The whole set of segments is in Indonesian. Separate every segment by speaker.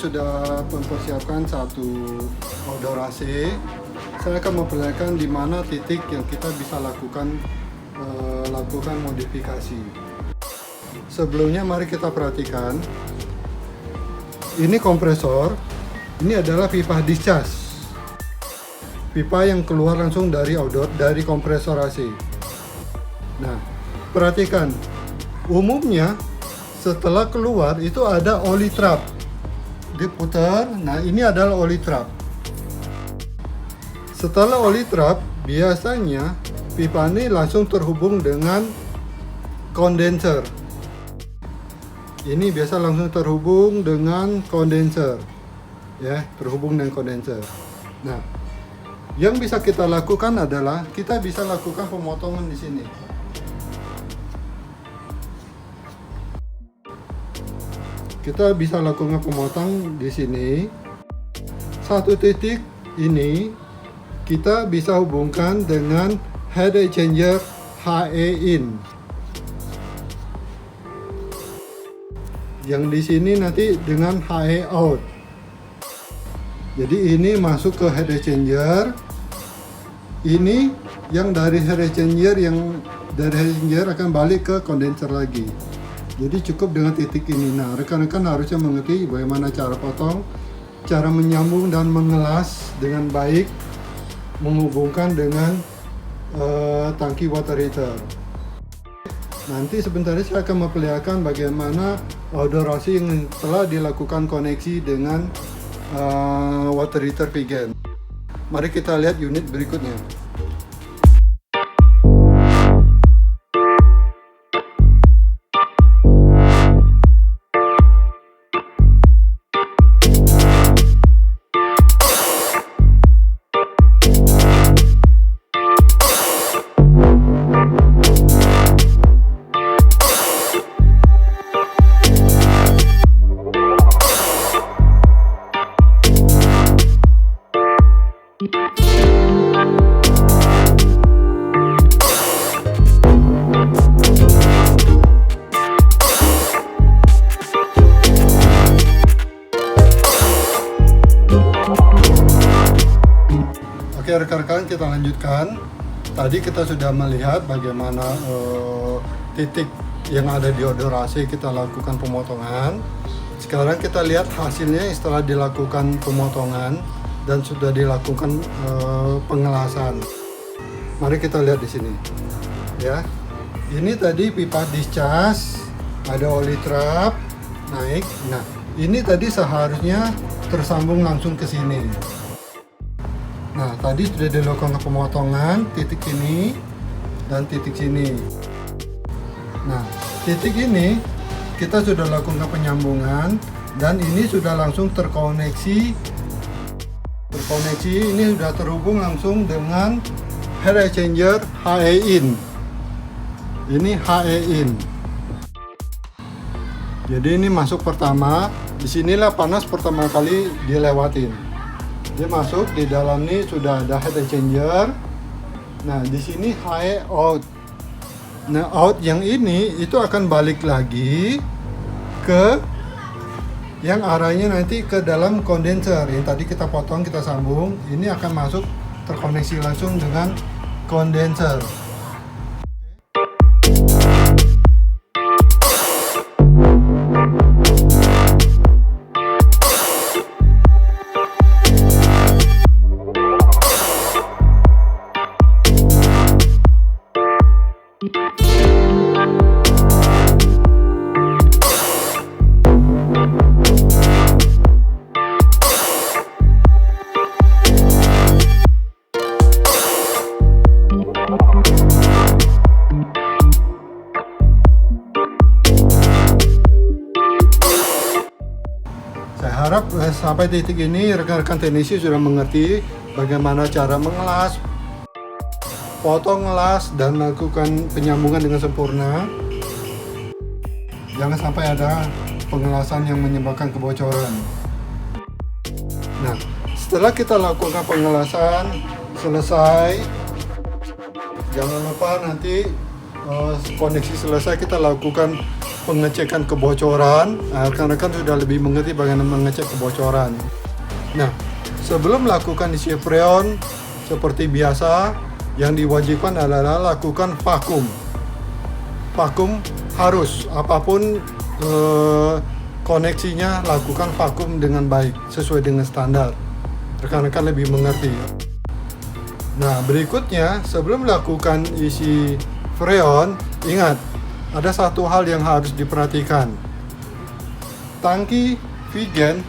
Speaker 1: sudah mempersiapkan satu outdoor AC. Saya akan memperlihatkan di mana titik yang kita bisa lakukan modifikasi. Sebelumnya mari kita perhatikan. Ini kompresor. Ini adalah pipa discharge. Pipa yang keluar langsung dari outdoor, dari kompresor AC. Nah, perhatikan. Umumnya setelah keluar itu ada oli trap. Diputar. Nah, ini adalah oli trap. Setelah oli trap, biasanya pipa ini langsung terhubung dengan kondenser. Ini biasa langsung terhubung dengan kondenser. Ya, terhubung dengan kondenser. Nah, yang bisa kita lakukan adalah kita bisa lakukan pemotongan di sini. Kita bisa lakukan pemotong di sini. Satu titik ini kita bisa hubungkan dengan heat exchanger HE in. Yang di sini nanti dengan HE out. Jadi ini masuk ke heat exchanger. Ini yang dari heat exchanger akan balik ke kondenser lagi. Jadi cukup dengan titik ini. Nah, rekan-rekan harusnya mengerti bagaimana cara potong, cara menyambung dan mengelas dengan baik, menghubungkan dengan tangki water heater. Nanti sebentar saya akan memperlihatkan bagaimana outdoor AC yang telah dilakukan koneksi dengan water heater Vigen. Mari kita lihat unit berikutnya. Oke rekan-rekan, kita lanjutkan. Tadi kita sudah melihat bagaimana titik yang ada di outdoor AC kita lakukan pemotongan. Sekarang kita lihat hasilnya setelah dilakukan pemotongan dan sudah dilakukan pengelasan. Mari kita lihat di sini. Ya, ini tadi pipa discharge, ada oli trap naik. Nah, ini tadi seharusnya tersambung langsung ke sini. Nah, tadi sudah dilakukan pemotongan titik ini dan titik sini. Nah, titik ini kita sudah lakukan penyambungan dan ini sudah langsung terkoneksi. Ini sudah terhubung langsung dengan heat exchanger HE in. Ini HE in. Jadi ini masuk pertama. Disinilah panas pertama kali dilewatin. Dia masuk di dalam ini sudah ada heat exchanger. Nah, di sini HE out. Nah, out yang ini itu akan balik lagi ke yang arahnya nanti ke dalam kondenser. Yang tadi kita potong, kita sambung, ini akan masuk terkoneksi langsung dengan kondenser. Saya harap sampai titik ini rekan-rekan teknisi sudah mengerti bagaimana cara mengelas, potong ngelas, dan lakukan penyambungan dengan sempurna. Jangan sampai ada pengelasan yang menyebabkan kebocoran. Nah, setelah kita lakukan pengelasan selesai, jangan lupa nanti koneksi selesai kita lakukan pengecekan kebocoran. Nah, rekan-rekan sudah lebih mengerti bagaimana mengecek kebocoran. Nah, sebelum melakukan isi freon seperti biasa, yang diwajibkan adalah lakukan vakum. Vakum harus, apapun koneksinya, lakukan vakum dengan baik sesuai dengan standar. Rekan-rekan lebih mengerti. Nah, berikutnya sebelum melakukan isi freon, ingat ada satu hal yang harus diperhatikan. Tangki Vigen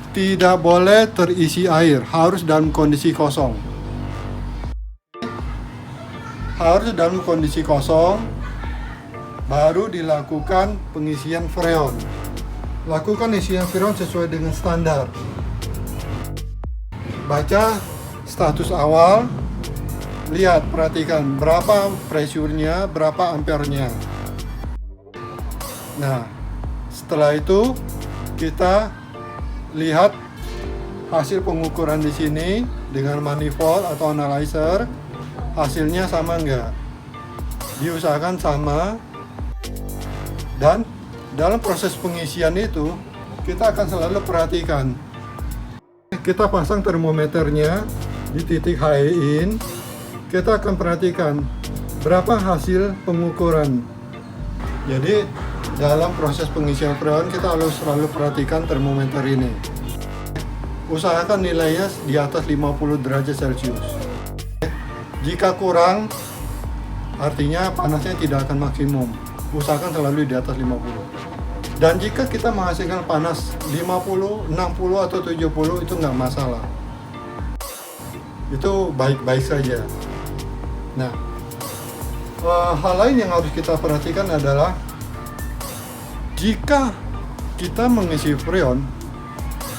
Speaker 1: tidak boleh terisi air, harus dalam kondisi kosong. Harus dalam kondisi kosong, baru dilakukan pengisian freon. Lakukan isian freon sesuai dengan standar. Baca status awal, lihat, perhatikan berapa pressure-nya, berapa ampernya. Nah, setelah itu kita lihat hasil pengukuran di sini dengan manifold atau analyzer, hasilnya sama enggak? Diusahakan sama. Dan dalam proses pengisian itu kita akan selalu perhatikan. Kita pasang termometernya di titik HE in. Kita akan perhatikan berapa hasil pengukuran. Jadi dalam proses pengisian freon kita harus selalu perhatikan termometer ini. Usahakan nilainya di atas 50 derajat Celcius. Jika kurang, artinya panasnya tidak akan maksimum. Usahakan selalu di atas 50. Dan jika kita menghasilkan panas 50, 60 atau 70 itu nggak masalah. Itu baik-baik saja. Nah, hal lain yang harus kita perhatikan adalah jika kita mengisi freon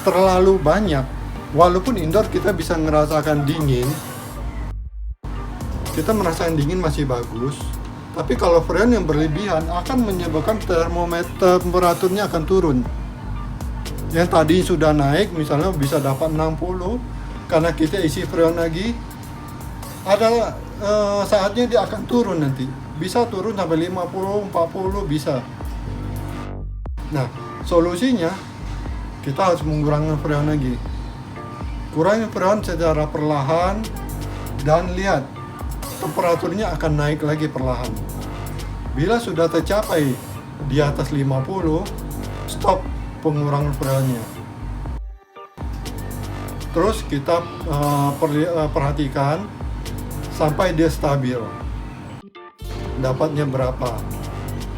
Speaker 1: terlalu banyak, walaupun indoor kita bisa merasakan dingin, kita merasakan dingin masih bagus. Tapi kalau freon yang berlebihan akan menyebabkan termometer temperaturnya akan turun. Yang tadi sudah naik, misalnya bisa dapat 60, karena kita isi freon lagi, ada saatnya dia akan turun nanti. Bisa turun sampai 50, 40 bisa. Nah, solusinya kita harus mengurangi freon lagi. Kurangi freon secara perlahan dan lihat temperaturnya akan naik lagi perlahan. Bila sudah tercapai di atas 50, stop pengurangan freonnya. Terus kita perhatikan sampai dia stabil. Dapatnya berapa?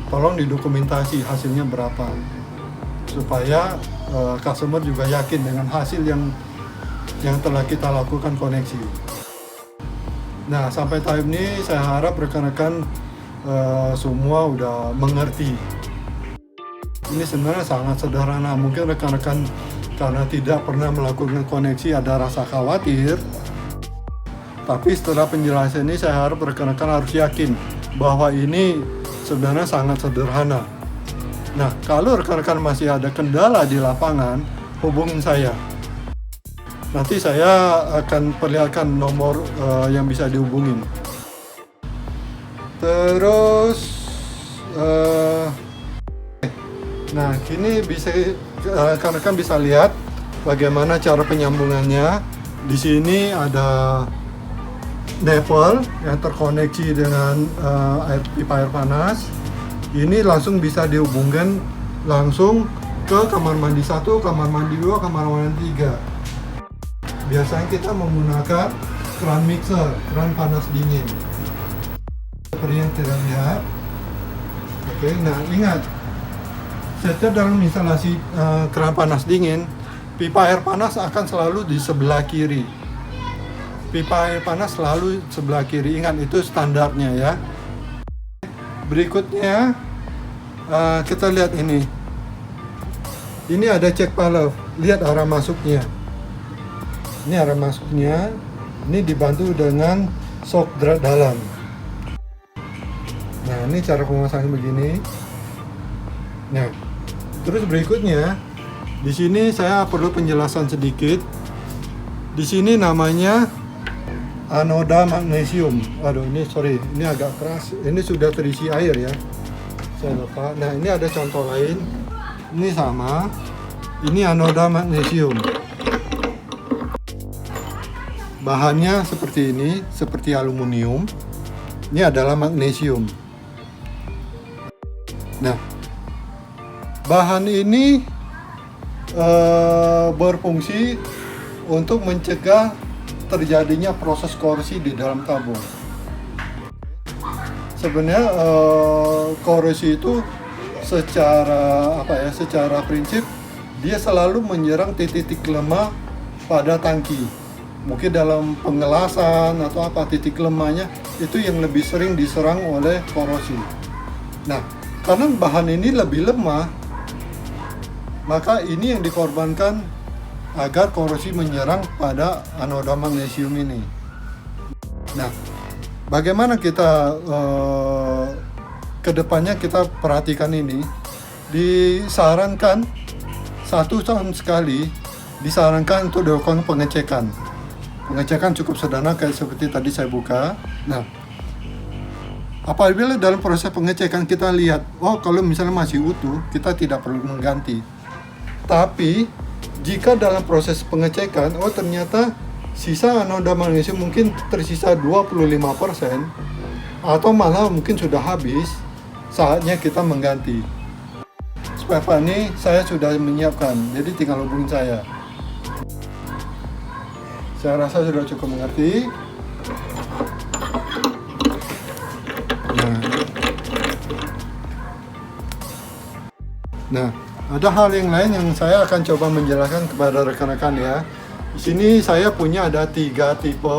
Speaker 1: Tolong didokumentasi hasilnya berapa. Supaya customer juga yakin dengan hasil yang telah kita lakukan koneksi. Nah, sampai tahap ini saya harap rekan-rekan semua udah mengerti. Ini sebenarnya sangat sederhana. Mungkin rekan-rekan karena tidak pernah melakukan koneksi ada rasa khawatir. Tapi setelah penjelasan ini saya harap rekan-rekan harus yakin bahwa ini sebenarnya sangat sederhana. Nah, kalau rekan-rekan masih ada kendala di lapangan, hubungin saya. Nanti saya akan perlihatkan nomor yang bisa dihubungin. Terus, nah, kini bisa rekan-rekan bisa lihat bagaimana cara penyambungannya. Di sini ada nipple yang terkoneksi dengan pipa air panas. Ini langsung bisa dihubungkan langsung ke kamar mandi 1, kamar mandi 2, kamar mandi 3. Biasanya kita menggunakan keran mixer, keran panas dingin. Seperti yang kita lihat. Oke, nah ingat, setiap dalam instalasi keran panas dingin, pipa air panas akan selalu di sebelah kiri. Pipa air panas selalu sebelah kiri. Ingat, itu standarnya ya. Berikutnya kita lihat ini. Ini ada check valve. Lihat arah masuknya. Ini arah masuknya. Ini dibantu dengan shock dalam. Nah, ini cara pemasangan begini. Nah, terus berikutnya di sini saya perlu penjelasan sedikit. Di sini namanya anoda magnesium. Aduh, ini sorry, ini agak keras. Ini sudah terisi air ya. Saya lupa. Nah, ini ada contoh lain. Ini sama. Ini anoda magnesium. Bahannya seperti ini, seperti aluminium. Ini adalah magnesium. Nah, bahan ini berfungsi untuk mencegah terjadinya proses korrosi di dalam tabung. Sebenarnya korrosi itu secara secara prinsip dia selalu menyerang titik-titik lemah pada tangki. Mungkin dalam pengelasan atau titik lemahnya itu yang lebih sering diserang oleh korosi. Nah, karena bahan ini lebih lemah, maka ini yang dikorbankan agar korosi menyerang pada anoda magnesium ini. Nah, bagaimana kita kedepannya kita perhatikan ini? Disarankan 1 tahun sekali disarankan untuk dilakukan pengecekan. Pengecekan cukup sederhana kayak seperti tadi saya buka. Nah, apabila dalam proses pengecekan kita lihat, oh kalau misalnya masih utuh, kita tidak perlu mengganti. Tapi jika dalam proses pengecekan, oh ternyata sisa anoda magnesium mungkin tersisa 25% atau malah mungkin sudah habis, saatnya kita mengganti. Spare part ini saya sudah menyiapkan, jadi tinggal hubungin saya. Saya rasa sudah cukup mengerti. Nah, ada hal yang lain yang saya akan coba menjelaskan kepada rekan-rekan ya. Di sini saya punya ada 3 tipe,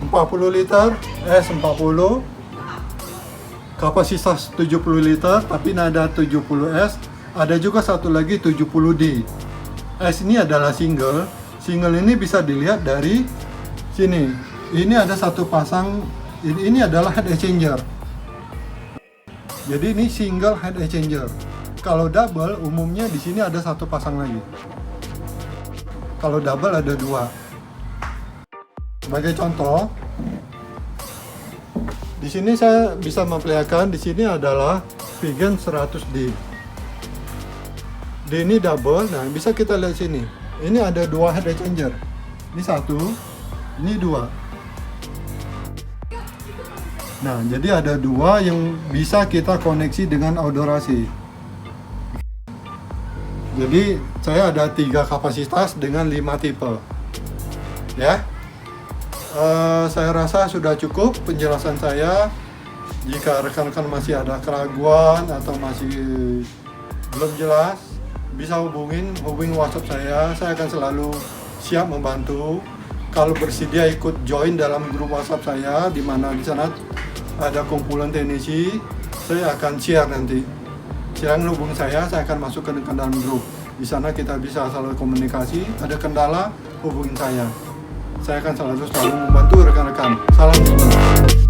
Speaker 1: 40 liter, S40, kapasitas 70 liter, tapi nada 70S, ada juga satu lagi 70D. S ini adalah single. Single ini bisa dilihat dari sini. Ini ada satu pasang, ini adalah head exchanger. Jadi ini single head exchanger. Kalau double, umumnya di sini ada satu pasang lagi. Kalau double ada 2. Sebagai contoh, di sini saya bisa memperlihatkan di sini adalah Vigen 100D. D ini double. Nah, bisa kita lihat sini. Ini ada 2 head exchanger. Ini 1, ini 2. Nah, jadi ada 2 yang bisa kita koneksi dengan odorasi. Jadi saya ada 3 kapasitas dengan 5 tipe. Ya, saya rasa sudah cukup penjelasan saya. Jika rekan-rekan masih ada keraguan atau masih belum jelas, bisa hubungin WhatsApp saya akan selalu siap membantu. Kalau bersedia ikut join dalam grup WhatsApp saya, di mana di sana ada kumpulan teknisi, saya akan share nanti. Silakan hubungi saya akan masukkan ke dalam grup. Di sana kita bisa selalu komunikasi, ada kendala hubungin saya. Saya akan selalu membantu rekan-rekan. Salam semua.